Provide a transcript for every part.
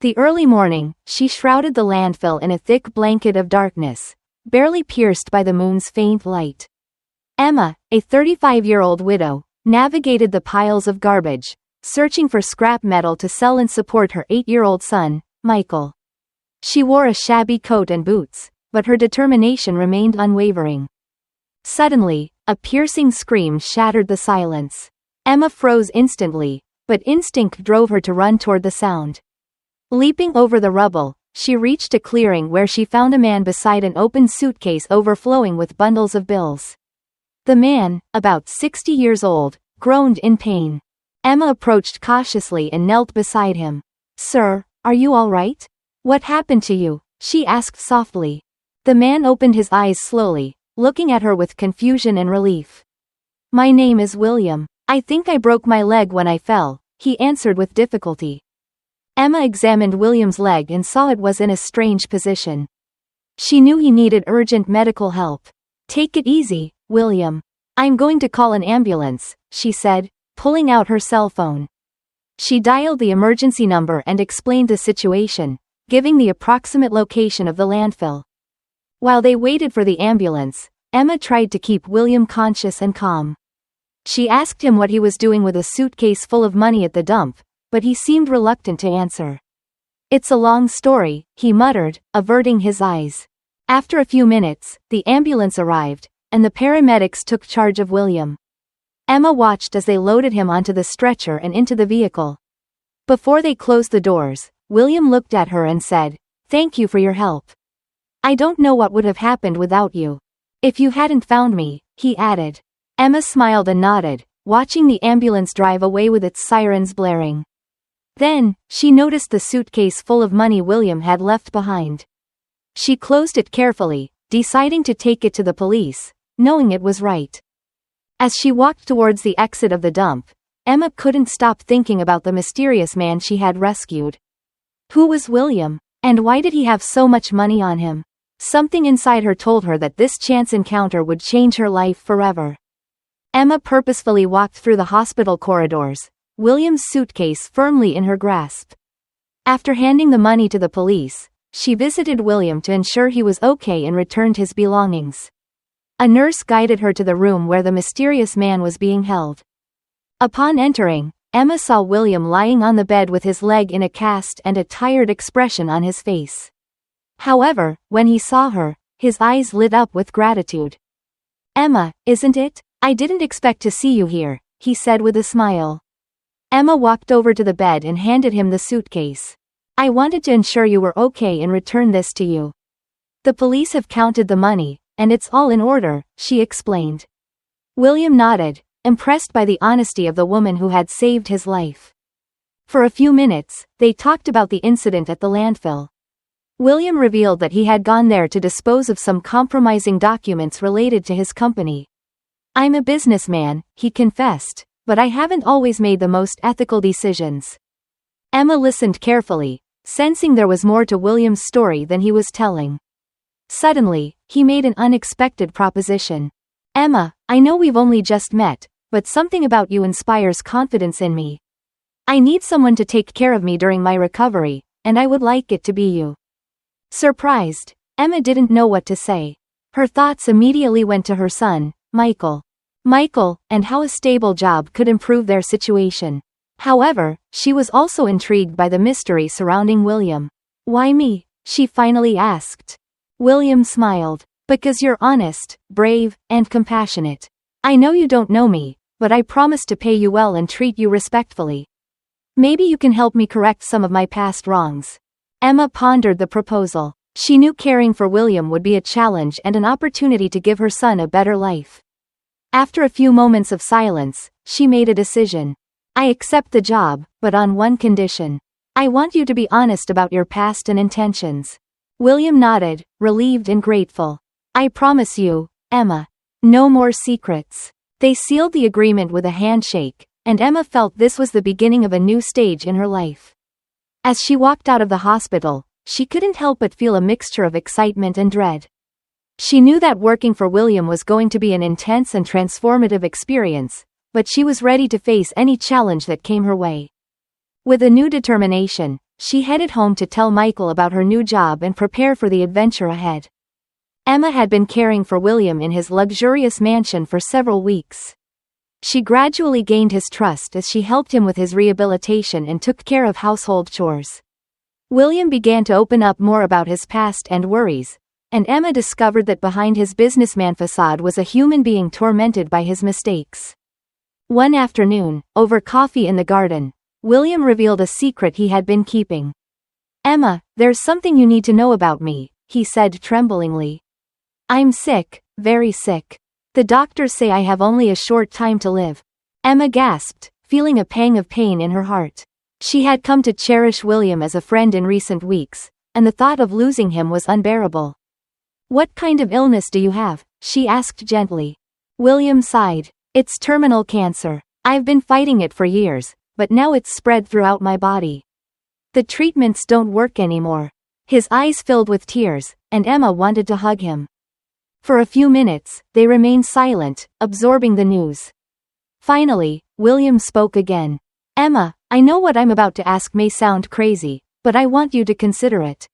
The early morning, she shrouded the landfill in a thick blanket of darkness, barely pierced by the moon's faint light. Emma, a 35-year-old widow, navigated the piles of garbage, searching for scrap metal to sell and support her 8-year-old son, Michael. She wore a shabby coat and boots, but her determination remained unwavering. Suddenly, a piercing scream shattered the silence. Emma froze instantly, but instinct drove her to run toward the sound. Leaping over the rubble, she reached a clearing where she found a man beside an open suitcase overflowing with bundles of bills. The man, about 60 years old, groaned in pain. Emma approached cautiously and knelt beside him. "Sir, are you all right? What happened to you?" she asked softly. The man opened his eyes slowly, looking at her with confusion and relief. "My name is William. I think I broke my leg when I fell," he answered with difficulty. Emma examined William's leg and saw it was in a strange position. She knew he needed urgent medical help. "Take it easy, William. I'm going to call an ambulance," she said, pulling out her cell phone. She dialed the emergency number and explained the situation, giving the approximate location of the landfill. While they waited for the ambulance, Emma tried to keep William conscious and calm. She asked him what he was doing with a suitcase full of money at the dump, but he seemed reluctant to answer. "It's a long story," he muttered, averting his eyes. After a few minutes, the ambulance arrived, and the paramedics took charge of William. Emma watched as they loaded him onto the stretcher and into the vehicle. Before they closed the doors, William looked at her and said, "Thank you for your help. I don't know what would have happened without you. If you hadn't found me," he added. Emma smiled and nodded, watching the ambulance drive away with its sirens blaring. Then, she noticed the suitcase full of money William had left behind. She closed it carefully, deciding to take it to the police, knowing it was right. As she walked towards the exit of the dump, Emma couldn't stop thinking about the mysterious man she had rescued. Who was William, and why did he have so much money on him? Something inside her told her that this chance encounter would change her life forever. Emma purposefully walked through the hospital corridors, William's suitcase firmly in her grasp. After handing the money to the police, she visited William to ensure he was okay and returned his belongings. A nurse guided her to the room where the mysterious man was being held. Upon entering, Emma saw William lying on the bed with his leg in a cast and a tired expression on his face. However, when he saw her, his eyes lit up with gratitude. "Emma, isn't it? I didn't expect to see you here," he said with a smile. Emma walked over to the bed and handed him the suitcase. "I wanted to ensure you were okay and return this to you. The police have counted the money, and it's all in order," she explained. William nodded, impressed by the honesty of the woman who had saved his life. For a few minutes, they talked about the incident at the landfill. William revealed that he had gone there to dispose of some compromising documents related to his company. "I'm a businessman," he confessed, "but I haven't always made the most ethical decisions." Emma listened carefully, sensing there was more to William's story than he was telling. Suddenly, he made an unexpected proposition. "Emma, I know we've only just met, but something about you inspires confidence in me. I need someone to take care of me during my recovery, and I would like it to be you." Surprised, Emma didn't know what to say. Her thoughts immediately went to her son, Michael. And how a stable job could improve their situation. However, she was also intrigued by the mystery surrounding William. "Why me?" she finally asked. William smiled. "Because you're honest, brave, and compassionate. I know you don't know me, but I promise to pay you well and treat you respectfully. Maybe you can help me correct some of my past wrongs." Emma pondered the proposal. She knew caring for William would be a challenge and an opportunity to give her son a better life. After a few moments of silence, she made a decision. "I accept the job, but on one condition. I want you to be honest about your past and intentions." William nodded, relieved and grateful. "I promise you, Emma. No more secrets." They sealed the agreement with a handshake, and Emma felt this was the beginning of a new stage in her life. As she walked out of the hospital, she couldn't help but feel a mixture of excitement and dread. She knew that working for William was going to be an intense and transformative experience, but she was ready to face any challenge that came her way. With a new determination, she headed home to tell Michael about her new job and prepare for the adventure ahead. Emma had been caring for William in his luxurious mansion for several weeks. She gradually gained his trust as she helped him with his rehabilitation and took care of household chores. William began to open up more about his past and worries, and Emma discovered that behind his businessman facade was a human being tormented by his mistakes. One afternoon, over coffee in the garden, William revealed a secret he had been keeping. "Emma, there's something you need to know about me," he said tremblingly. "I'm sick, very sick. The doctors say I have only a short time to live." Emma gasped, feeling a pang of pain in her heart. She had come to cherish William as a friend in recent weeks, and the thought of losing him was unbearable. "What kind of illness do you have?" she asked gently. William sighed. "It's terminal cancer. I've been fighting it for years, but now it's spread throughout my body. The treatments don't work anymore." His eyes filled with tears, and Emma wanted to hug him. For a few minutes, they remained silent, absorbing the news. Finally, William spoke again. "Emma, I know what I'm about to ask may sound crazy, but I want you to consider it.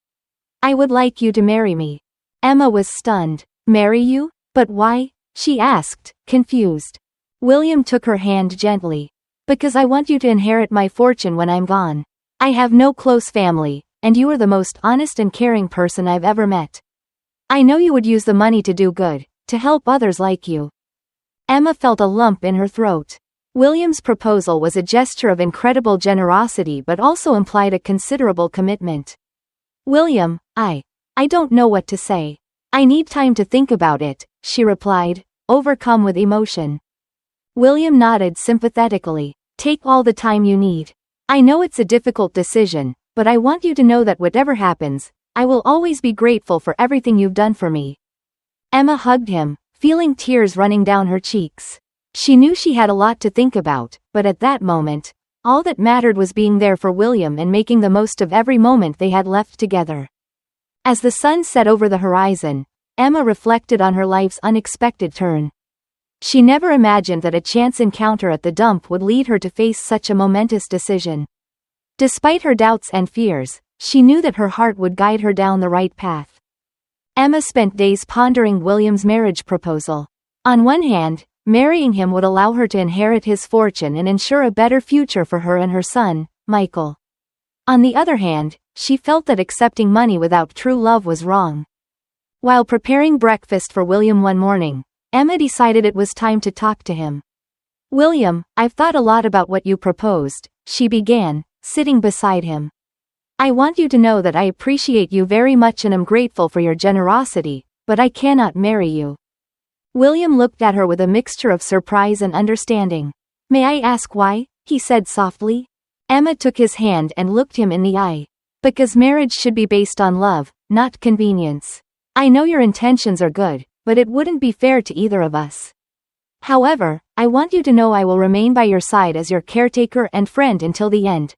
I would like you to marry me." Emma was stunned. "Marry you? But why?" she asked, confused. William took her hand gently. "Because I want you to inherit my fortune when I'm gone. I have no close family, and you are the most honest and caring person I've ever met. I know you would use the money to do good, to help others like you." Emma felt a lump in her throat. William's proposal was a gesture of incredible generosity but also implied a considerable commitment. "William, I don't know what to say. I need time to think about it," she replied, overcome with emotion. William nodded sympathetically. "Take all the time you need. I know it's a difficult decision, but I want you to know that whatever happens, I will always be grateful for everything you've done for me." Emma hugged him, feeling tears running down her cheeks. She knew she had a lot to think about, but at that moment, all that mattered was being there for William and making the most of every moment they had left together. As the sun set over the horizon, Emma reflected on her life's unexpected turn. She never imagined that a chance encounter at the dump would lead her to face such a momentous decision. Despite her doubts and fears, she knew that her heart would guide her down the right path. Emma spent days pondering William's marriage proposal. On one hand, marrying him would allow her to inherit his fortune and ensure a better future for her and her son, Michael. On the other hand, she felt that accepting money without true love was wrong. While preparing breakfast for William one morning, Emma decided it was time to talk to him. "William, I've thought a lot about what you proposed," she began, sitting beside him. "I want you to know that I appreciate you very much and am grateful for your generosity, but I cannot marry you." William looked at her with a mixture of surprise and understanding. "May I ask why?" he said softly. Emma took his hand and looked him in the eye. "Because marriage should be based on love, not convenience. I know your intentions are good, but it wouldn't be fair to either of us. However, I want you to know I will remain by your side as your caretaker and friend until the end."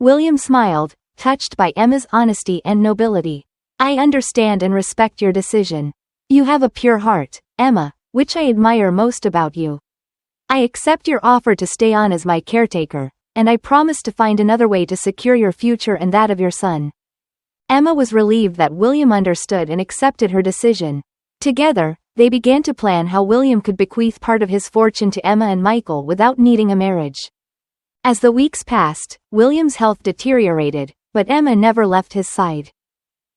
William smiled, touched by Emma's honesty and nobility. "I understand and respect your decision. You have a pure heart, Emma, which I admire most about you. I accept your offer to stay on as my caretaker, and I promise to find another way to secure your future and that of your son." Emma was relieved that William understood and accepted her decision. Together, they began to plan how William could bequeath part of his fortune to Emma and Michael without needing a marriage. As the weeks passed, William's health deteriorated, but Emma never left his side.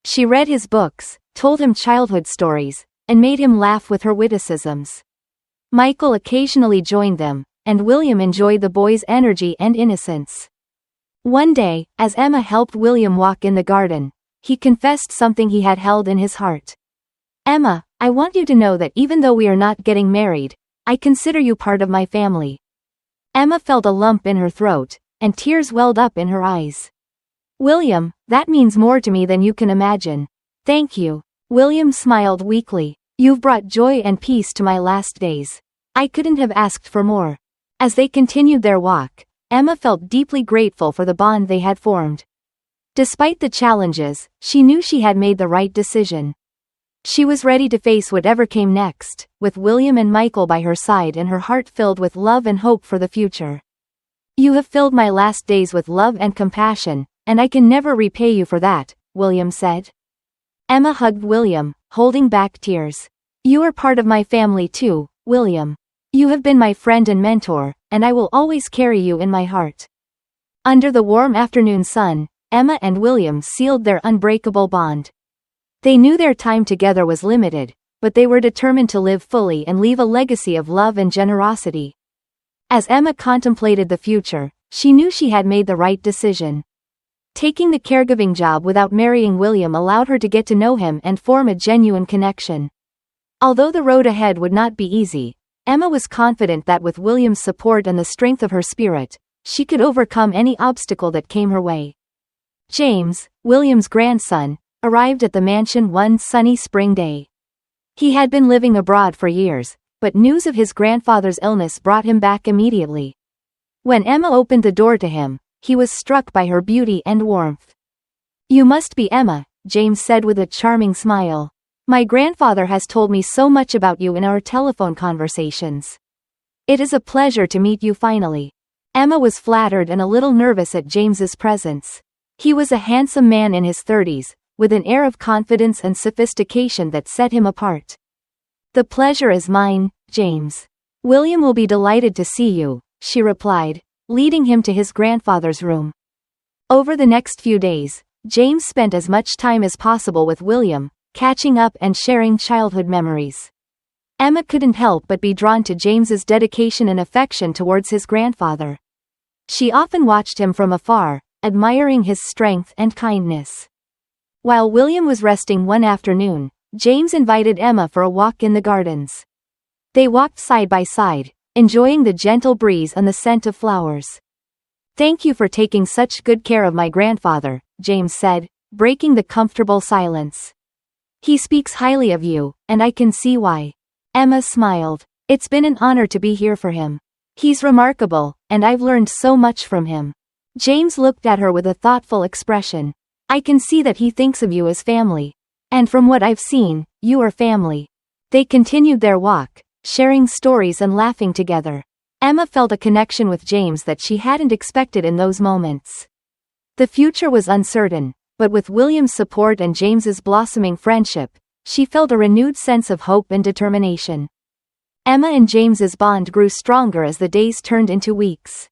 She read his books, told him childhood stories, and made him laugh with her witticisms. Michael occasionally joined them, and William enjoyed the boy's energy and innocence. One day, as Emma helped William walk in the garden, he confessed something he had held in his heart. "Emma, I want you to know that even though we are not getting married, I consider you part of my family." Emma felt a lump in her throat, and tears welled up in her eyes. "William, that means more to me than you can imagine." "Thank you." William smiled weakly. "You've brought joy and peace to my last days. I couldn't have asked for more." As they continued their walk, Emma felt deeply grateful for the bond they had formed. Despite the challenges, she knew she had made the right decision. She was ready to face whatever came next, with William and Michael by her side and her heart filled with love and hope for the future. "You have filled my last days with love and compassion," and I can never repay you for that," William said. Emma hugged William, holding back tears. "You are part of my family too, William. You have been my friend and mentor, and I will always carry you in my heart." Under the warm afternoon sun, Emma and William sealed their unbreakable bond. They knew their time together was limited, but they were determined to live fully and leave a legacy of love and generosity. As Emma contemplated the future, she knew she had made the right decision. Taking the caregiving job without marrying William allowed her to get to know him and form a genuine connection. Although the road ahead would not be easy, Emma was confident that with William's support and the strength of her spirit, she could overcome any obstacle that came her way. James, William's grandson, arrived at the mansion one sunny spring day. He had been living abroad for years, but news of his grandfather's illness brought him back immediately. When Emma opened the door to him, he was struck by her beauty and warmth. "You must be Emma," James said with a charming smile. "My grandfather has told me so much about you in our telephone conversations. It is a pleasure to meet you finally." Emma was flattered and a little nervous at James's presence. He was a handsome man in his 30s, with an air of confidence and sophistication that set him apart. "The pleasure is mine, James. William will be delighted to see you," she replied, leading him to his grandfather's room. Over the next few days, James spent as much time as possible with William, catching up and sharing childhood memories. Emma couldn't help but be drawn to James's dedication and affection towards his grandfather. She often watched him from afar, admiring his strength and kindness. While William was resting one afternoon, James invited Emma for a walk in the gardens. They walked side by side, enjoying the gentle breeze and the scent of flowers. "Thank you for taking such good care of my grandfather," James said, breaking the comfortable silence. "He speaks highly of you, and I can see why." Emma smiled. "It's been an honor to be here for him. He's remarkable, and I've learned so much from him." James looked at her with a thoughtful expression. "I can see that he thinks of you as family. And from what I've seen, you are family." They continued their walk, sharing stories and laughing together. Emma felt a connection with James that she hadn't expected in those moments. The future was uncertain, but with William's support and James's blossoming friendship, she felt a renewed sense of hope and determination. Emma and James's bond grew stronger as the days turned into weeks.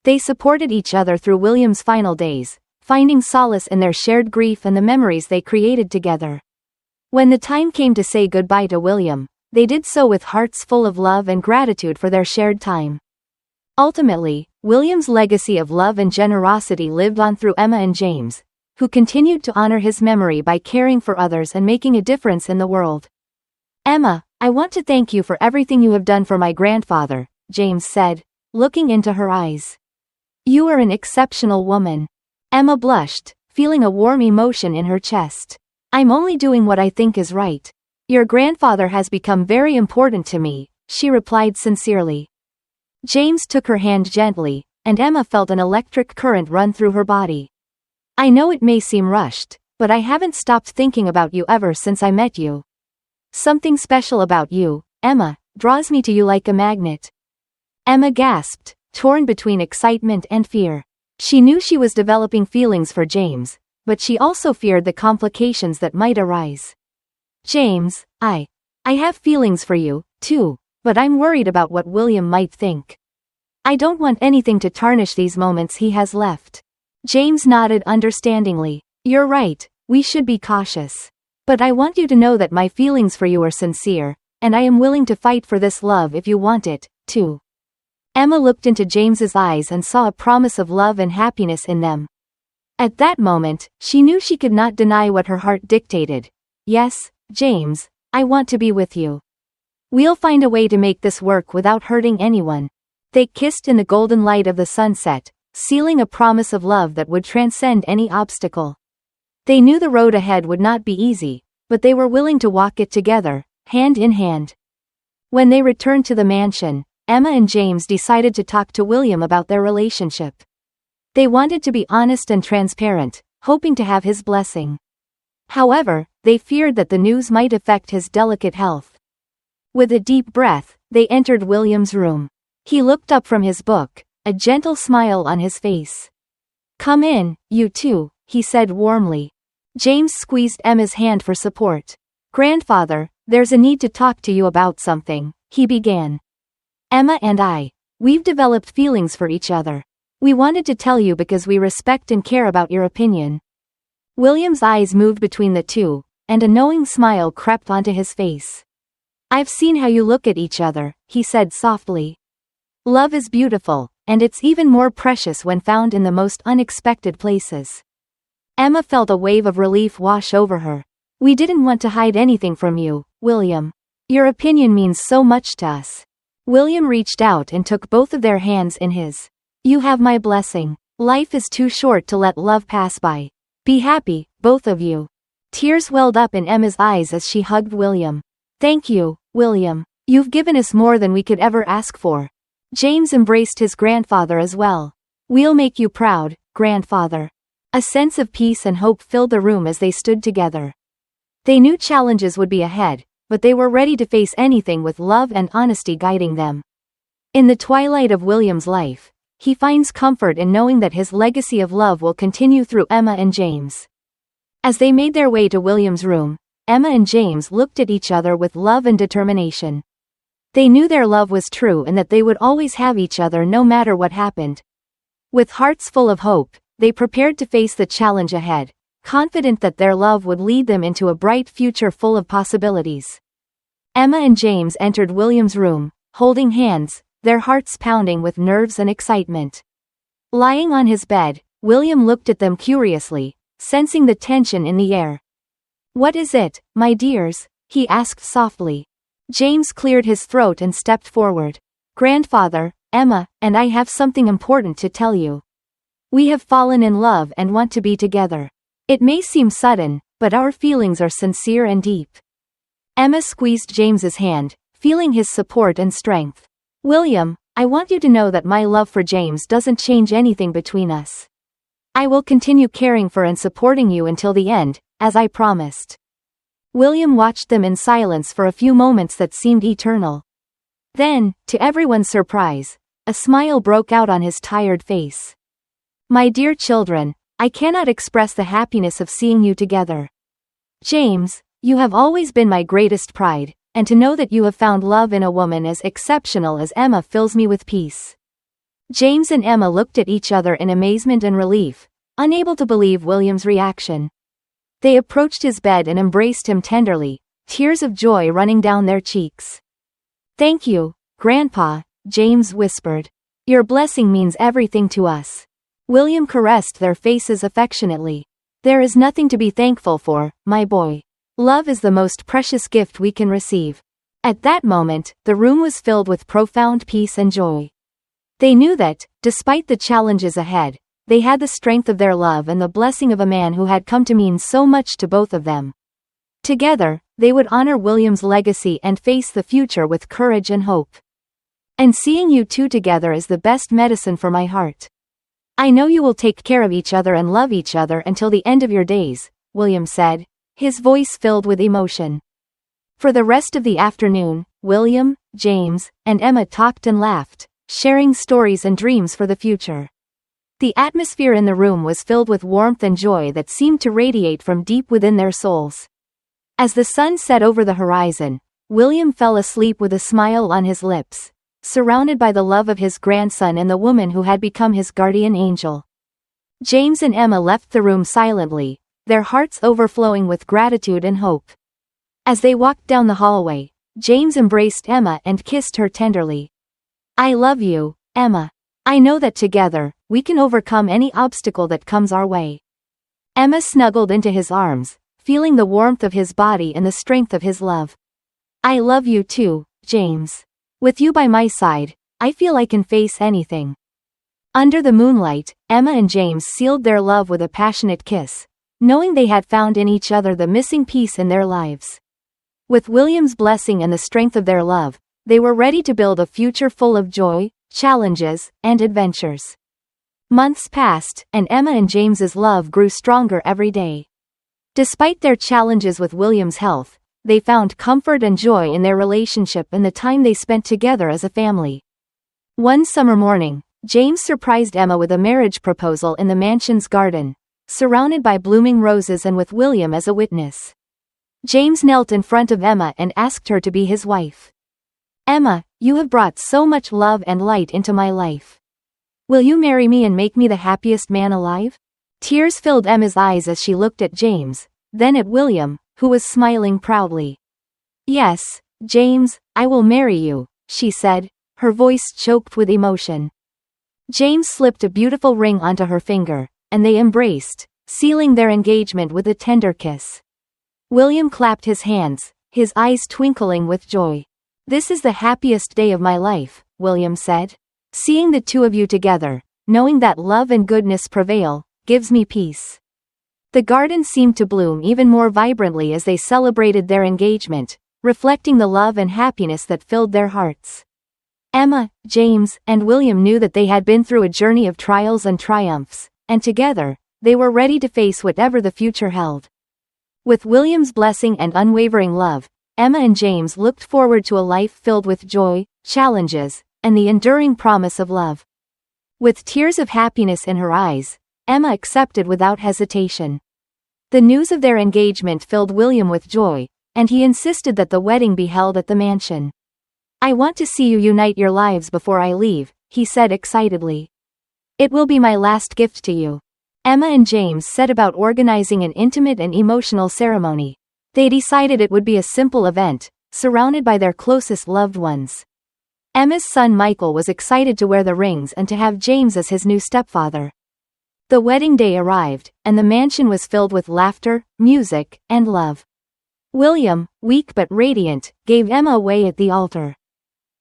They supported each other through William's final days, finding solace in their shared grief and the memories they created together. When the time came to say goodbye to William, they did so with hearts full of love and gratitude for their shared time. Ultimately, William's legacy of love and generosity lived on through Emma and James, who continued to honor his memory by caring for others and making a difference in the world. "Emma, I want to thank you for everything you have done for my grandfather," James said, looking into her eyes. "You are an exceptional woman." Emma blushed, feeling a warm emotion in her chest. "I'm only doing what I think is right. Your grandfather has become very important to me," she replied sincerely. James took her hand gently, and Emma felt an electric current run through her body. "I know it may seem rushed, but I haven't stopped thinking about you ever since I met you. Something special about you, Emma, draws me to you like a magnet." Emma gasped, torn between excitement and fear. She knew she was developing feelings for James, but she also feared the complications that might arise. "James, I have feelings for you, too, but I'm worried about what William might think. I don't want anything to tarnish these moments he has left." James nodded understandingly. "You're right, we should be cautious. But I want you to know that my feelings for you are sincere, and I am willing to fight for this love if you want it, too." Emma looked into James's eyes and saw a promise of love and happiness in them. At that moment, she knew she could not deny what her heart dictated. "Yes, James, I want to be with you. We'll find a way to make this work without hurting anyone." They kissed in the golden light of the sunset, sealing a promise of love that would transcend any obstacle. They knew the road ahead would not be easy, but they were willing to walk it together, hand in hand. When they returned to the mansion, Emma and James decided to talk to William about their relationship. They wanted to be honest and transparent, hoping to have his blessing. However, they feared that the news might affect his delicate health. With a deep breath, they entered William's room. He looked up from his book, a gentle smile on his face. Come in, you two, he said warmly. James squeezed Emma's hand for support. Grandfather, there's a need to talk to you about something, he began. Emma and we've developed feelings for each other. We wanted to tell you because we respect and care about your opinion. William's eyes moved between the two, and a knowing smile crept onto his face. I've seen how you look at each other, he said softly. Love is beautiful, and it's even more precious when found in the most unexpected places. Emma felt a wave of relief wash over her. We didn't want to hide anything from you, William. Your opinion means so much to us. William reached out and took both of their hands in his. You have my blessing. Life is too short to let love pass by. Be happy, both of you. Tears welled up in Emma's eyes as she hugged William. Thank you, William. You've given us more than we could ever ask for. James embraced his grandfather as well. We'll make you proud, grandfather. A sense of peace and hope filled the room as they stood together. They knew challenges would be ahead, but they were ready to face anything with love and honesty guiding them. In the twilight of William's life, he finds comfort in knowing that his legacy of love will continue through Emma and James. As they made their way to William's room, Emma and James looked at each other with love and determination. They knew their love was true and that they would always have each other no matter what happened. With hearts full of hope, they prepared to face the challenge ahead, confident that their love would lead them into a bright future full of possibilities. Emma and James entered William's room, holding hands, their hearts pounding with nerves and excitement. Lying on his bed, William looked at them curiously, sensing the tension in the air. What is it, my dears? He asked softly. James cleared his throat and stepped forward. Grandfather, Emma, and I have something important to tell you. We have fallen in love and want to be together. It may seem sudden, but our feelings are sincere and deep. Emma squeezed James's hand, feeling his support and strength. William, I want you to know that my love for James doesn't change anything between us. I will continue caring for and supporting you until the end, as I promised. William watched them in silence for a few moments that seemed eternal. Then, to everyone's surprise, a smile broke out on his tired face. My dear children, I cannot express the happiness of seeing you together. James, you have always been my greatest pride, and to know that you have found love in a woman as exceptional as Emma fills me with peace. James and Emma looked at each other in amazement and relief, unable to believe William's reaction. They approached his bed and embraced him tenderly, tears of joy running down their cheeks. Thank you, Grandpa, James whispered. Your blessing means everything to us. William caressed their faces affectionately. There is nothing to be thankful for, my boy. Love is the most precious gift we can receive. At that moment, the room was filled with profound peace and joy. They knew that, despite the challenges ahead, they had the strength of their love and the blessing of a man who had come to mean so much to both of them. Together, they would honor William's legacy and face the future with courage and hope. And seeing you two together is the best medicine for my heart. I know you will take care of each other and love each other until the end of your days, William said, his voice filled with emotion. For the rest of the afternoon, William, James, and Emma talked and laughed, sharing stories and dreams for the future. The atmosphere in the room was filled with warmth and joy that seemed to radiate from deep within their souls. As the sun set over the horizon, William fell asleep with a smile on his lips, surrounded by the love of his grandson and the woman who had become his guardian angel. James and Emma left the room silently, their hearts overflowing with gratitude and hope. As they walked down the hallway, James embraced Emma and kissed her tenderly. I love you, Emma. I know that together, we can overcome any obstacle that comes our way. Emma snuggled into his arms, feeling the warmth of his body and the strength of his love. I love you too, James. With you by my side, I feel I can face anything. Under the moonlight, Emma and James sealed their love with a passionate kiss, knowing they had found in each other the missing piece in their lives. With William's blessing and the strength of their love, they were ready to build a future full of joy, challenges, and adventures. Months passed, and Emma and James's love grew stronger every day. Despite their challenges with William's health, they found comfort and joy in their relationship and the time they spent together as a family. One summer morning, James surprised Emma with a marriage proposal in the mansion's garden, surrounded by blooming roses and with William as a witness. James knelt in front of Emma and asked her to be his wife. "Emma, you have brought so much love and light into my life. Will you marry me and make me the happiest man alive?" Tears filled Emma's eyes as she looked at James, then at William, who was smiling proudly. "Yes, James, I will marry you," she said, her voice choked with emotion. James slipped a beautiful ring onto her finger, and they embraced, sealing their engagement with a tender kiss. William clapped his hands, his eyes twinkling with joy. "This is the happiest day of my life," William said. "Seeing the two of you together, knowing that love and goodness prevail, gives me peace." The garden seemed to bloom even more vibrantly as they celebrated their engagement, reflecting the love and happiness that filled their hearts. Emma, James, and William knew that they had been through a journey of trials and triumphs, and together, they were ready to face whatever the future held. With William's blessing and unwavering love, Emma and James looked forward to a life filled with joy, challenges, and the enduring promise of love. With tears of happiness in her eyes, Emma accepted without hesitation. The news of their engagement filled William with joy, and he insisted that the wedding be held at the mansion. "I want to see you unite your lives before I leave," he said excitedly. "It will be my last gift to you." Emma and James set about organizing an intimate and emotional ceremony. They decided it would be a simple event, surrounded by their closest loved ones. Emma's son Michael was excited to wear the rings and to have James as his new stepfather. The wedding day arrived, and the mansion was filled with laughter, music, and love. William, weak but radiant, gave Emma away at the altar.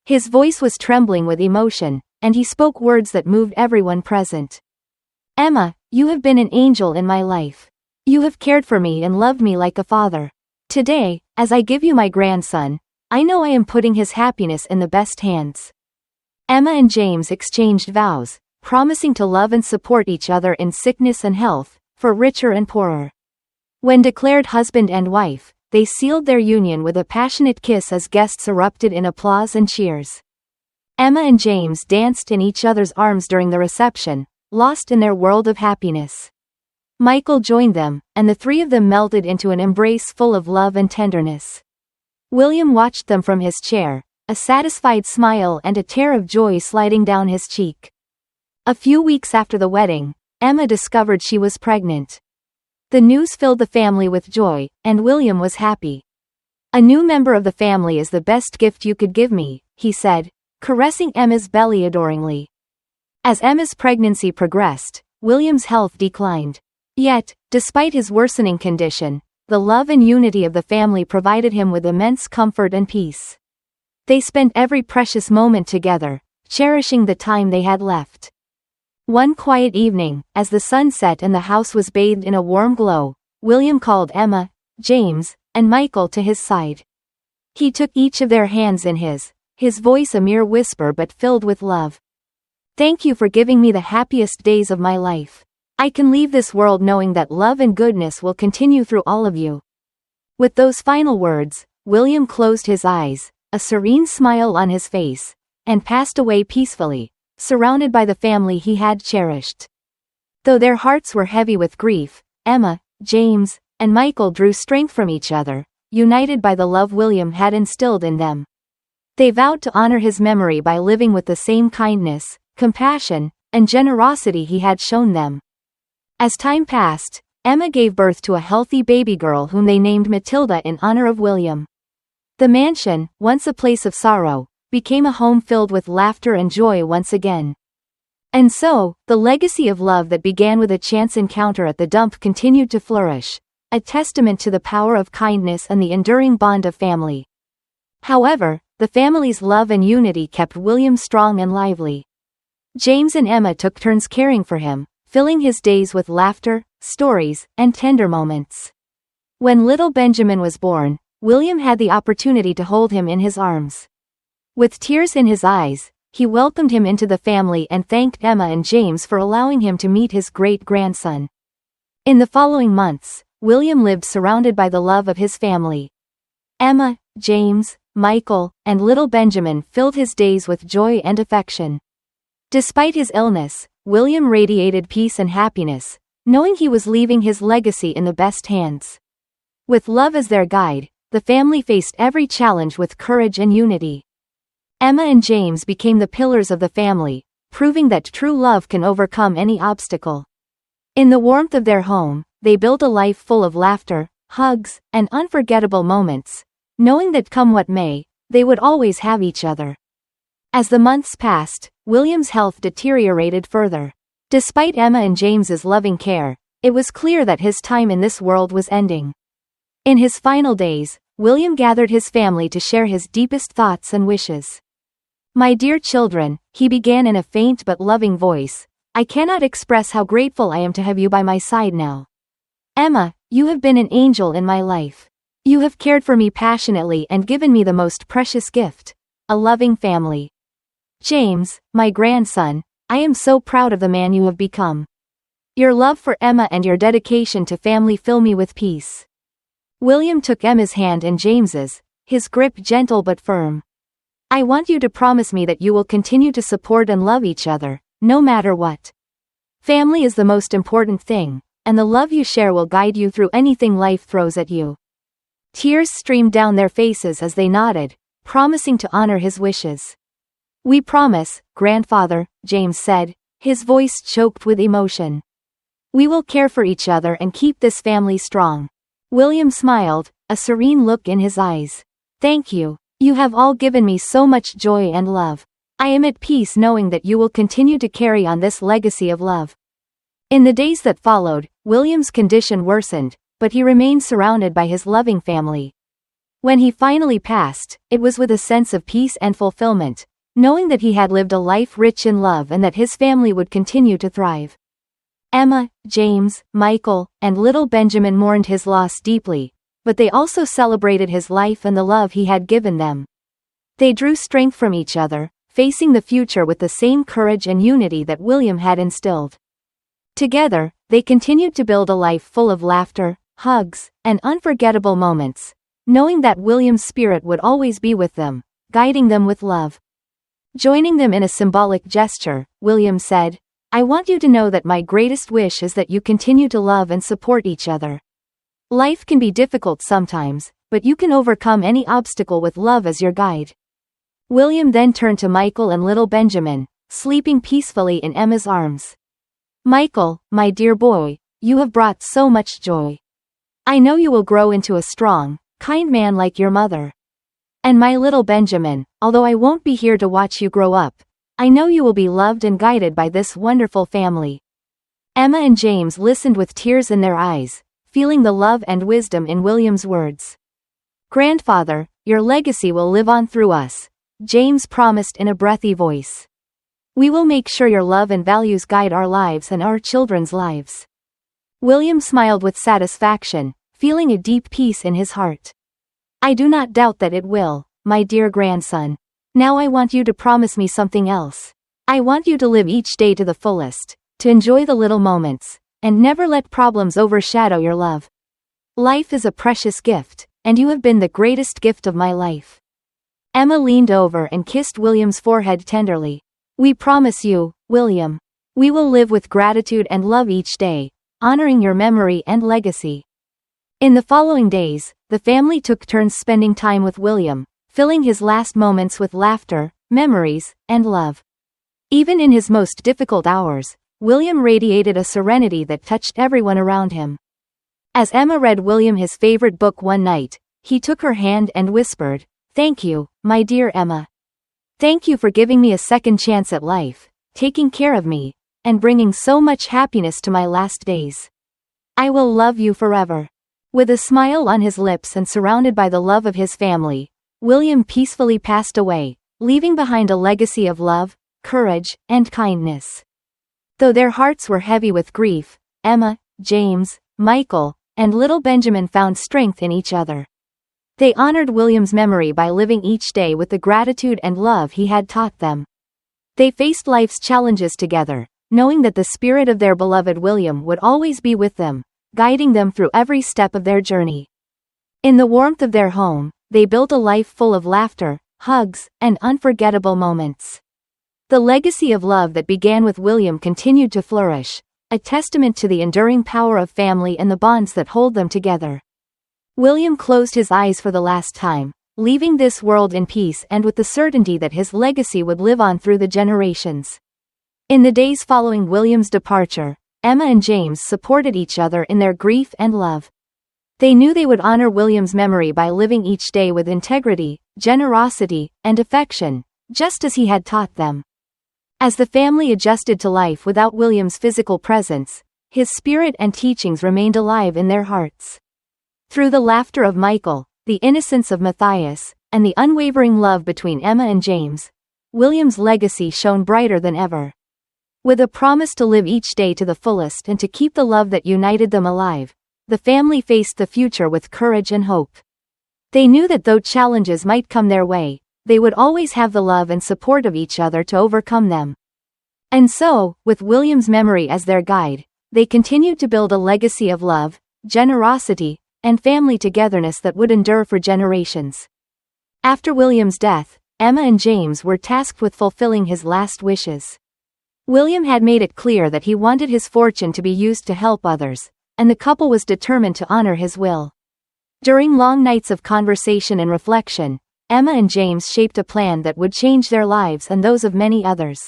His voice was trembling with emotion, and he spoke words that moved everyone present. "Emma, you have been an angel in my life. You have cared for me and loved me like a father. Today, as I give you my grandson, I know I am putting his happiness in the best hands." Emma and James exchanged vows, promising to love and support each other in sickness and health, for richer and poorer. When declared husband and wife, they sealed their union with a passionate kiss as guests erupted in applause and cheers. Emma and James danced in each other's arms during the reception, lost in their world of happiness. Michael joined them, and the three of them melted into an embrace full of love and tenderness. William watched them from his chair, a satisfied smile and a tear of joy sliding down his cheek. A few weeks after the wedding, Emma discovered she was pregnant. The news filled the family with joy, and William was happy. "A new member of the family is the best gift you could give me," he said, caressing Emma's belly adoringly. As Emma's pregnancy progressed, William's health declined. Yet, despite his worsening condition, the love and unity of the family provided him with immense comfort and peace. They spent every precious moment together, cherishing the time they had left. One quiet evening, as the sun set and the house was bathed in a warm glow, William called Emma, James, and Michael to his side. He took each of their hands in his voice a mere whisper but filled with love. "Thank you for giving me the happiest days of my life. I can leave this world knowing that love and goodness will continue through all of you." With those final words, William closed his eyes, a serene smile on his face, and passed away peacefully, surrounded by the family he had cherished. Though their hearts were heavy with grief, Emma, James, and Michael drew strength from each other, united by the love William had instilled in them. They vowed to honor his memory by living with the same kindness, compassion, and generosity he had shown them. As time passed, Emma gave birth to a healthy baby girl whom they named Matilda in honor of William. The mansion, once a place of sorrow, became a home filled with laughter and joy once again. And so, the legacy of love that began with a chance encounter at the dump continued to flourish, a testament to the power of kindness and the enduring bond of family. However, the family's love and unity kept William strong and lively. James and Emma took turns caring for him, filling his days with laughter, stories, and tender moments. When little Benjamin was born, William had the opportunity to hold him in his arms. With tears in his eyes, he welcomed him into the family and thanked Emma and James for allowing him to meet his great-grandson. In the following months, William lived surrounded by the love of his family. Emma, James, Michael, and little Benjamin filled his days with joy and affection. Despite his illness, William radiated peace and happiness, knowing he was leaving his legacy in the best hands. With love as their guide, the family faced every challenge with courage and unity. Emma and James became the pillars of the family, proving that true love can overcome any obstacle. In the warmth of their home, they built a life full of laughter, hugs, and unforgettable moments, knowing that come what may, they would always have each other. As the months passed, William's health deteriorated further. Despite Emma and James's loving care, it was clear that his time in this world was ending. In his final days, William gathered his family to share his deepest thoughts and wishes. "My dear children," he began in a faint but loving voice, "I cannot express how grateful I am to have you by my side now. Emma, you have been an angel in my life. You have cared for me passionately and given me the most precious gift, a loving family. James, my grandson, I am so proud of the man you have become. Your love for Emma and your dedication to family fill me with peace." William took Emma's hand and James's, his grip gentle but firm. "I want you to promise me that you will continue to support and love each other, no matter what. Family is the most important thing, and the love you share will guide you through anything life throws at you." Tears streamed down their faces as they nodded, promising to honor his wishes. "We promise, Grandfather," James said, his voice choked with emotion. "We will care for each other and keep this family strong." William smiled, a serene look in his eyes. "Thank you. You have all given me so much joy and love. I am at peace knowing that you will continue to carry on this legacy of love." In the days that followed, William's condition worsened, but he remained surrounded by his loving family. When he finally passed, it was with a sense of peace and fulfillment, knowing that he had lived a life rich in love and that his family would continue to thrive. Emma, James, Michael, and little Benjamin mourned his loss deeply, but they also celebrated his life and the love he had given them. They drew strength from each other, facing the future with the same courage and unity that William had instilled. Together, they continued to build a life full of laughter, hugs, and unforgettable moments, knowing that William's spirit would always be with them, guiding them with love. Joining them in a symbolic gesture, William said, "I want you to know that my greatest wish is that you continue to love and support each other. Life can be difficult sometimes, but you can overcome any obstacle with love as your guide." William then turned to Michael and little Benjamin, sleeping peacefully in Emma's arms. "Michael, my dear boy, you have brought so much joy. I know you will grow into a strong, kind man like your mother. And my little Benjamin, although I won't be here to watch you grow up, I know you will be loved and guided by this wonderful family." Emma and James listened with tears in their eyes, feeling the love and wisdom in William's words. "Grandfather, your legacy will live on through us," James promised in a breathy voice. "We will make sure your love and values guide our lives and our children's lives." William smiled with satisfaction, feeling a deep peace in his heart. "I do not doubt that it will, my dear grandson. Now I want you to promise me something else. I want you to live each day to the fullest, to enjoy the little moments, and never let problems overshadow your love. Life is a precious gift, and you have been the greatest gift of my life." Emma leaned over and kissed William's forehead tenderly. "We promise you, William. We will live with gratitude and love each day, honoring your memory and legacy." In the following days, the family took turns spending time with William, filling his last moments with laughter, memories, and love. Even in his most difficult hours, William radiated a serenity that touched everyone around him. As Emma read William his favorite book one night, he took her hand and whispered, "Thank you, my dear Emma. Thank you for giving me a second chance at life, taking care of me, and bringing so much happiness to my last days. I will love you forever." With a smile on his lips and surrounded by the love of his family, William peacefully passed away, leaving behind a legacy of love, courage, and kindness. Though their hearts were heavy with grief, Emma, James, Michael, and little Benjamin found strength in each other. They honored William's memory by living each day with the gratitude and love he had taught them. They faced life's challenges together, knowing that the spirit of their beloved William would always be with them, guiding them through every step of their journey. In the warmth of their home, they built a life full of laughter, hugs, and unforgettable moments. The legacy of love that began with William continued to flourish, a testament to the enduring power of family and the bonds that hold them together. William closed his eyes for the last time, leaving this world in peace and with the certainty that his legacy would live on through the generations. In the days following William's departure, Emma and James supported each other in their grief and love. They knew they would honor William's memory by living each day with integrity, generosity, and affection, just as he had taught them. As the family adjusted to life without William's physical presence, his spirit and teachings remained alive in their hearts. Through the laughter of Michael, the innocence of Matthias, and the unwavering love between Emma and James, William's legacy shone brighter than ever. With a promise to live each day to the fullest and to keep the love that united them alive, the family faced the future with courage and hope. They knew that though challenges might come their way, they would always have the love and support of each other to overcome them. And so, with William's memory as their guide, they continued to build a legacy of love, generosity, and family togetherness that would endure for generations. After William's death, Emma and James were tasked with fulfilling his last wishes. William had made it clear that he wanted his fortune to be used to help others, and the couple was determined to honor his will. During long nights of conversation and reflection, Emma and James shaped a plan that would change their lives and those of many others.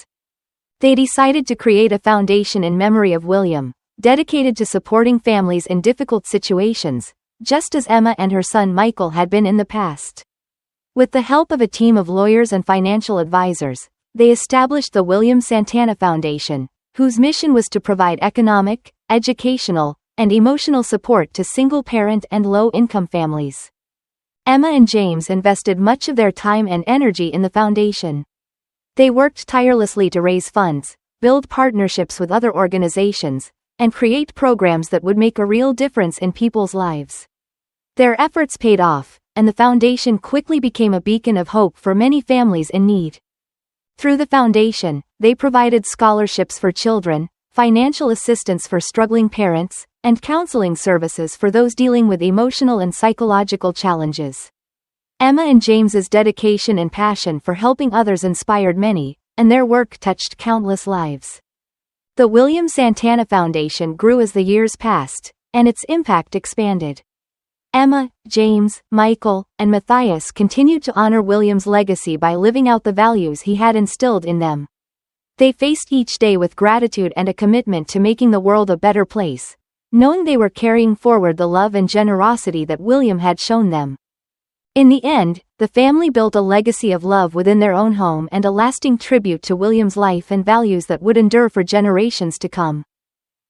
They decided to create a foundation in memory of William, dedicated to supporting families in difficult situations, just as Emma and her son Michael had been in the past. With the help of a team of lawyers and financial advisors, they established the William Santana Foundation, whose mission was to provide economic, educational, and emotional support to single-parent and low-income families. Emma and James invested much of their time and energy in the foundation. They worked tirelessly to raise funds, build partnerships with other organizations, and create programs that would make a real difference in people's lives. Their efforts paid off, and the foundation quickly became a beacon of hope for many families in need. Through the foundation, they provided scholarships for children, financial assistance for struggling parents, and counseling services for those dealing with emotional and psychological challenges. Emma and James's dedication and passion for helping others inspired many, and their work touched countless lives. The William Santana Foundation grew as the years passed, and its impact expanded. Emma, James, Michael, and Matthias continued to honor William's legacy by living out the values he had instilled in them. They faced each day with gratitude and a commitment to making the world a better place, knowing they were carrying forward the love and generosity that William had shown them. In the end, the family built a legacy of love within their own home and a lasting tribute to William's life and values that would endure for generations to come.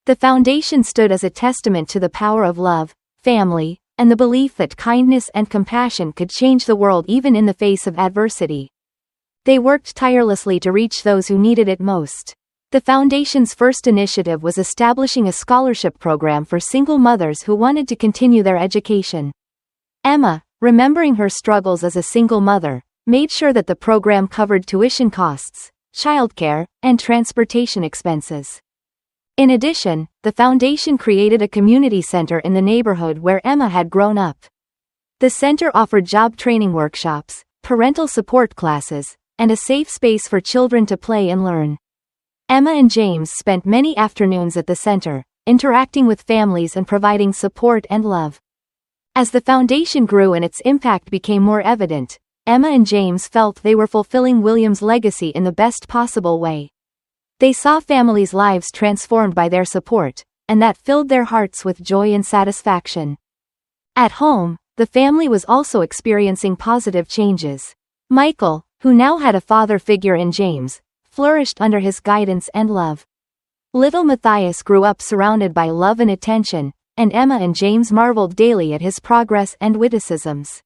The foundation stood as a testament to the power of love, family, and the belief that kindness and compassion could change the world even in the face of adversity. They worked tirelessly to reach those who needed it most. The foundation's first initiative was establishing a scholarship program for single mothers who wanted to continue their education. Emma, remembering her struggles as a single mother, made sure that the program covered tuition costs, childcare, and transportation expenses. In addition, the foundation created a community center in the neighborhood where Emma had grown up. The center offered job training workshops, parental support classes, and a safe space for children to play and learn. Emma and James spent many afternoons at the center, interacting with families and providing support and love. As the foundation grew and its impact became more evident, Emma and James felt they were fulfilling William's legacy in the best possible way. They saw families' lives transformed by their support, and that filled their hearts with joy and satisfaction. At home, the family was also experiencing positive changes. Michael, who now had a father figure in James, flourished under his guidance and love. Little Matthias grew up surrounded by love and attention, and Emma and James marveled daily at his progress and witticisms.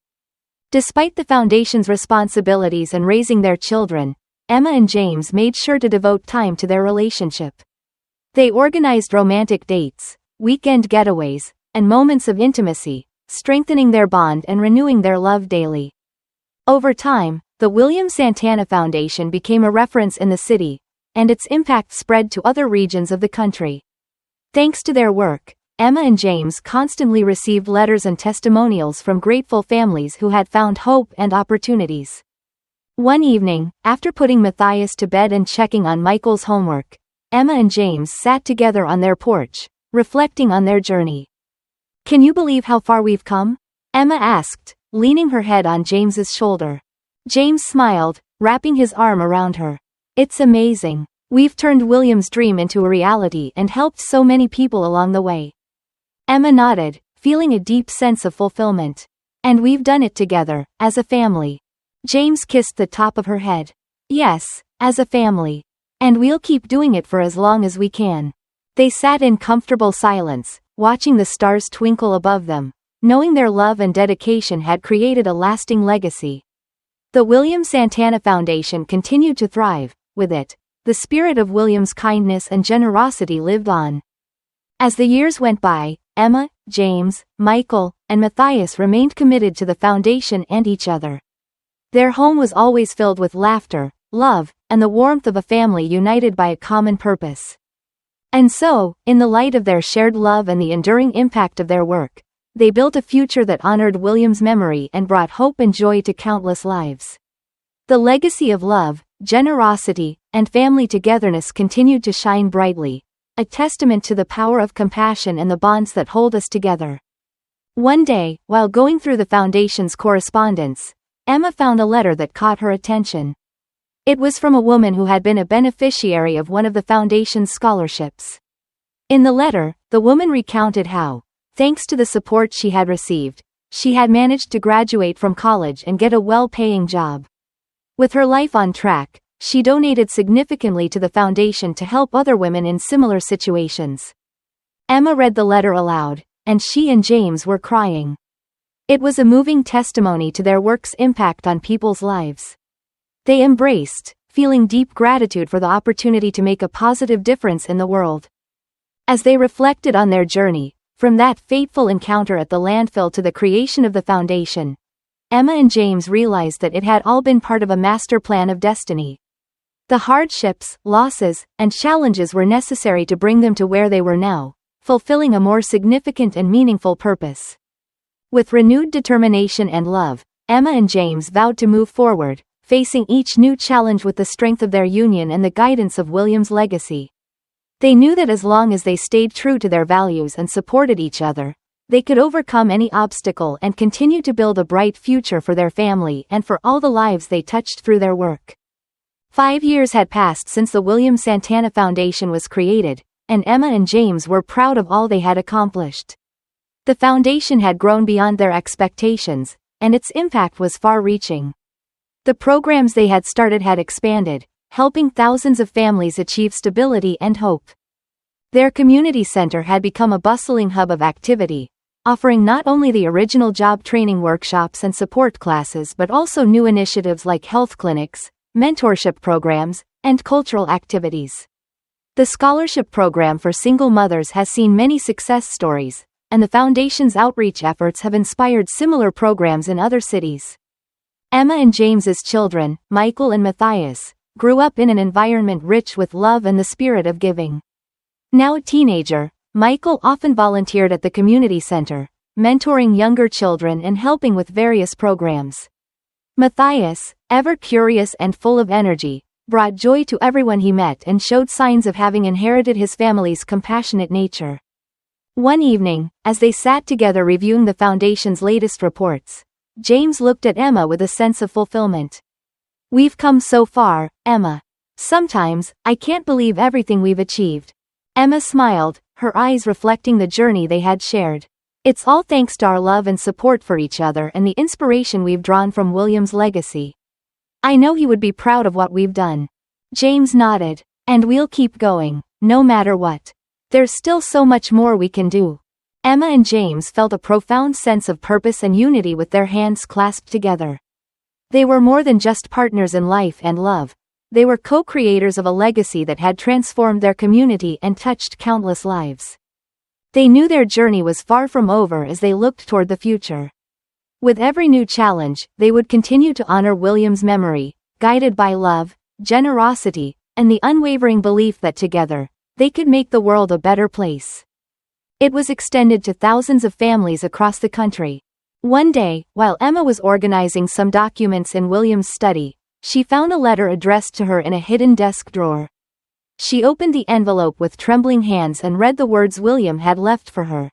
Despite the foundation's responsibilities in raising their children, Emma and James made sure to devote time to their relationship. They organized romantic dates, weekend getaways, and moments of intimacy, strengthening their bond and renewing their love daily. Over time, the William Santana Foundation became a reference in the city, and its impact spread to other regions of the country. Thanks to their work, Emma and James constantly received letters and testimonials from grateful families who had found hope and opportunities. One evening, after putting Matthias to bed and checking on Michael's homework, Emma and James sat together on their porch, reflecting on their journey. "Can you believe how far we've come?" Emma asked, leaning her head on James's shoulder. James smiled, wrapping his arm around her. "It's amazing. We've turned William's dream into a reality and helped so many people along the way." Emma nodded, feeling a deep sense of fulfillment. "And we've done it together, as a family." James kissed the top of her head. "Yes, as a family. And we'll keep doing it for as long as we can." They sat in comfortable silence, watching the stars twinkle above them, knowing their love and dedication had created a lasting legacy. The William Santana Foundation continued to thrive. With it, the spirit of William's kindness and generosity lived on. As the years went by, Emma, James, Michael, and Matthias remained committed to the foundation and each other. Their home was always filled with laughter, love, and the warmth of a family united by a common purpose. And so, in the light of their shared love and the enduring impact of their work, they built a future that honored William's memory and brought hope and joy to countless lives. The legacy of love, generosity, and family togetherness continued to shine brightly, a testament to the power of compassion and the bonds that hold us together. One day, while going through the foundation's correspondence, Emma found a letter that caught her attention. It was from a woman who had been a beneficiary of one of the foundation's scholarships. In the letter, the woman recounted how, thanks to the support she had received, she had managed to graduate from college and get a well-paying job. With her life on track, she donated significantly to the foundation to help other women in similar situations. Emma read the letter aloud, and she and James were crying. It was a moving testimony to their work's impact on people's lives. They embraced, feeling deep gratitude for the opportunity to make a positive difference in the world. As they reflected on their journey, from that fateful encounter at the landfill to the creation of the foundation, Emma and James realized that it had all been part of a master plan of destiny. The hardships, losses, and challenges were necessary to bring them to where they were now, fulfilling a more significant and meaningful purpose. With renewed determination and love, Emma and James vowed to move forward, facing each new challenge with the strength of their union and the guidance of William's legacy. They knew that as long as they stayed true to their values and supported each other, they could overcome any obstacle and continue to build a bright future for their family and for all the lives they touched through their work. 5 years had passed since the William Santana Foundation was created, and Emma and James were proud of all they had accomplished. The foundation had grown beyond their expectations, and its impact was far-reaching. The programs they had started had expanded, helping thousands of families achieve stability and hope. Their community center had become a bustling hub of activity, offering not only the original job training workshops and support classes but also new initiatives like health clinics, mentorship programs, and cultural activities. The scholarship program for single mothers has seen many success stories, and the foundation's outreach efforts have inspired similar programs in other cities. Emma and James's children, Michael and Matthias, grew up in an environment rich with love and the spirit of giving. Now a teenager, Michael often volunteered at the community center, mentoring younger children and helping with various programs. Matthias, ever curious and full of energy, brought joy to everyone he met and showed signs of having inherited his family's compassionate nature. One evening, as they sat together reviewing the foundation's latest reports, James looked at Emma with a sense of fulfillment. "We've come so far, Emma. Sometimes, I can't believe everything we've achieved." Emma smiled, her eyes reflecting the journey they had shared. "It's all thanks to our love and support for each other and the inspiration we've drawn from William's legacy. I know he would be proud of what we've done." James nodded. "And we'll keep going, no matter what. There's still so much more we can do." Emma and James felt a profound sense of purpose and unity with their hands clasped together. They were more than just partners in life and love. They were co-creators of a legacy that had transformed their community and touched countless lives. They knew their journey was far from over as they looked toward the future. With every new challenge, they would continue to honor William's memory, guided by love, generosity, and the unwavering belief that together, they could make the world a better place. It was extended to thousands of families across the country. One day, while Emma was organizing some documents in William's study, She found a letter addressed to her in a hidden desk drawer. She opened the envelope with trembling hands and read the words William had left for her.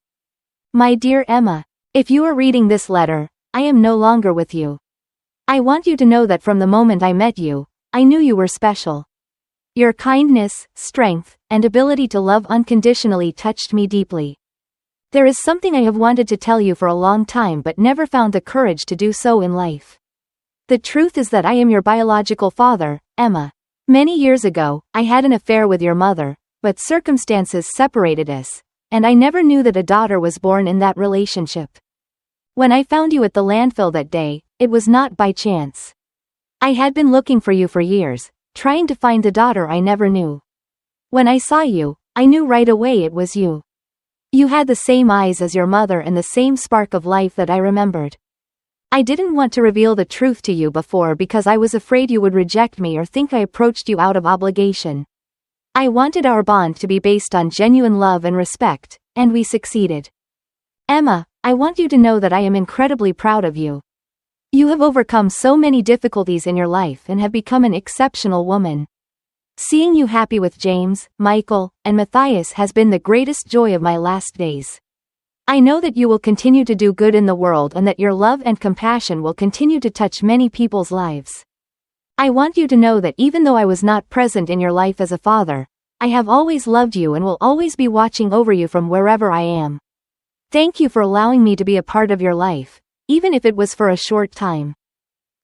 My dear Emma, if you are reading this letter, I am no longer with you. I want you to know that from the moment I met you, I knew you were special. Your kindness, strength, and ability to love unconditionally touched me deeply. There is something I have wanted to tell you for a long time but never found the courage to do so in life. The truth is that I am your biological father, Emma. Many years ago, I had an affair with your mother, but circumstances separated us, and I never knew that a daughter was born in that relationship. When I found you at the landfill that day, it was not by chance. I had been looking for you for years, trying to find the daughter I never knew. When I saw you, I knew right away it was you. You had the same eyes as your mother and the same spark of life that I remembered. I didn't want to reveal the truth to you before because I was afraid you would reject me or think I approached you out of obligation. I wanted our bond to be based on genuine love and respect, and we succeeded. Emma, I want you to know that I am incredibly proud of you. You have overcome so many difficulties in your life and have become an exceptional woman. Seeing you happy with James, Michael, and Matthias has been the greatest joy of my last days. I know that you will continue to do good in the world and that your love and compassion will continue to touch many people's lives. I want you to know that even though I was not present in your life as a father, I have always loved you and will always be watching over you from wherever I am. Thank you for allowing me to be a part of your life, even if it was for a short time.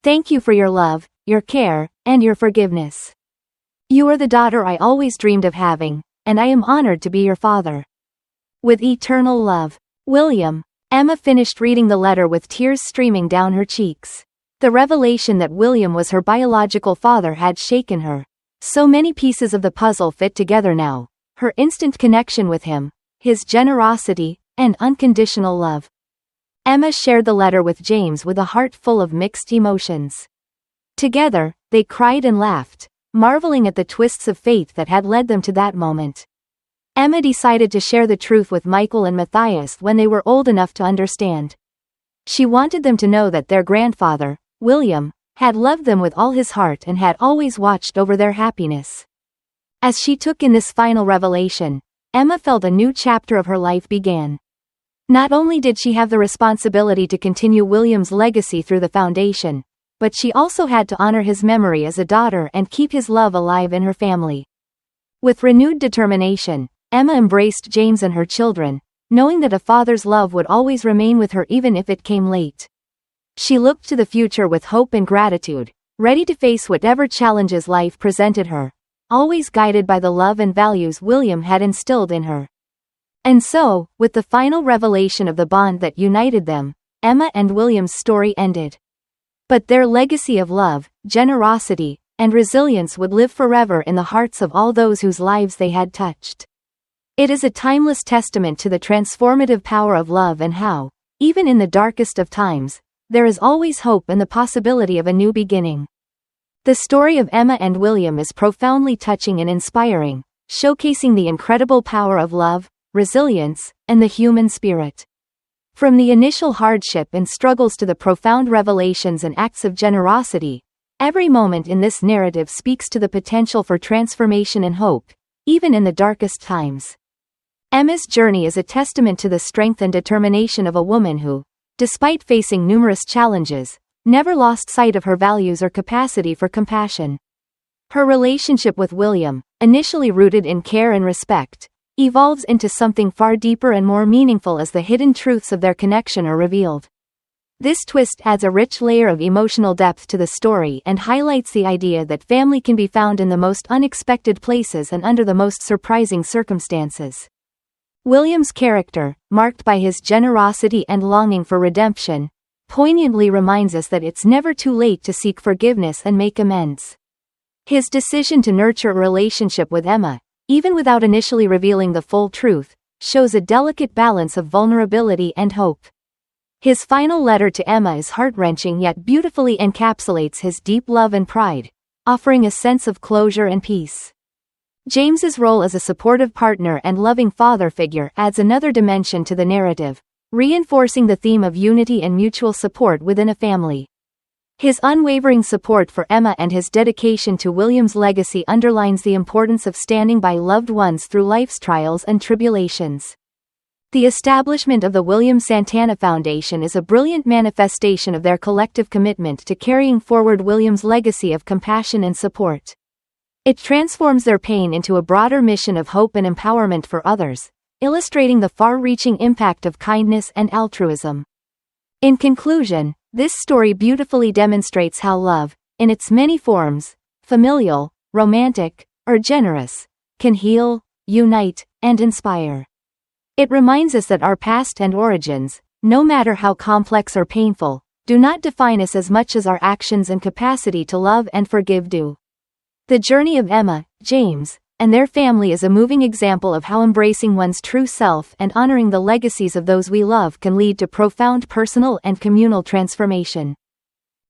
Thank you for your love, your care, and your forgiveness. You are the daughter I always dreamed of having, and I am honored to be your father. With eternal love, William. Emma finished reading the letter with tears streaming down her cheeks. The revelation that William was her biological father had shaken her. So many pieces of the puzzle fit together now. Her instant connection with him, his generosity, and unconditional love. Emma shared the letter with James with a heart full of mixed emotions. Together, they cried and laughed, marveling at the twists of fate that had led them to that moment. Emma decided to share the truth with Michael and Matthias when they were old enough to understand. She wanted them to know that their grandfather, William, had loved them with all his heart and had always watched over their happiness. As she took in this final revelation, Emma felt a new chapter of her life began. Not only did she have the responsibility to continue William's legacy through the foundation, but she also had to honor his memory as a daughter and keep his love alive in her family. With renewed determination, Emma embraced James and her children, knowing that a father's love would always remain with her even if it came late. She looked to the future with hope and gratitude, ready to face whatever challenges life presented her, always guided by the love and values William had instilled in her. And so, with the final revelation of the bond that united them, Emma and William's story ended. But their legacy of love, generosity, and resilience would live forever in the hearts of all those whose lives they had touched. It is a timeless testament to the transformative power of love and how, even in the darkest of times, there is always hope and the possibility of a new beginning. The story of Emma and William is profoundly touching and inspiring, showcasing the incredible power of love, resilience, and the human spirit. From the initial hardship and struggles to the profound revelations and acts of generosity, every moment in this narrative speaks to the potential for transformation and hope, even in the darkest times. Emma's journey is a testament to the strength and determination of a woman who, despite facing numerous challenges, never lost sight of her values or capacity for compassion. Her relationship with William, initially rooted in care and respect, evolves into something far deeper and more meaningful as the hidden truths of their connection are revealed. This twist adds a rich layer of emotional depth to the story and highlights the idea that family can be found in the most unexpected places and under the most surprising circumstances. William's character, marked by his generosity and longing for redemption, poignantly reminds us that it's never too late to seek forgiveness and make amends. His decision to nurture a relationship with Emma, even without initially revealing the full truth, shows a delicate balance of vulnerability and hope. His final letter to Emma is heart-wrenching yet beautifully encapsulates his deep love and pride, offering a sense of closure and peace. James's role as a supportive partner and loving father figure adds another dimension to the narrative, reinforcing the theme of unity and mutual support within a family. His unwavering support for Emma and his dedication to William's legacy underlines the importance of standing by loved ones through life's trials and tribulations. The establishment of the William Santana Foundation is a brilliant manifestation of their collective commitment to carrying forward William's legacy of compassion and support. It transforms their pain into a broader mission of hope and empowerment for others, illustrating the far-reaching impact of kindness and altruism. In conclusion, this story beautifully demonstrates how love, in its many forms, familial, romantic, or generous, can heal, unite, and inspire. It reminds us that our past and origins, no matter how complex or painful, do not define us as much as our actions and capacity to love and forgive do. The journey of Emma, James, and their family is a moving example of how embracing one's true self and honoring the legacies of those we love can lead to profound personal and communal transformation.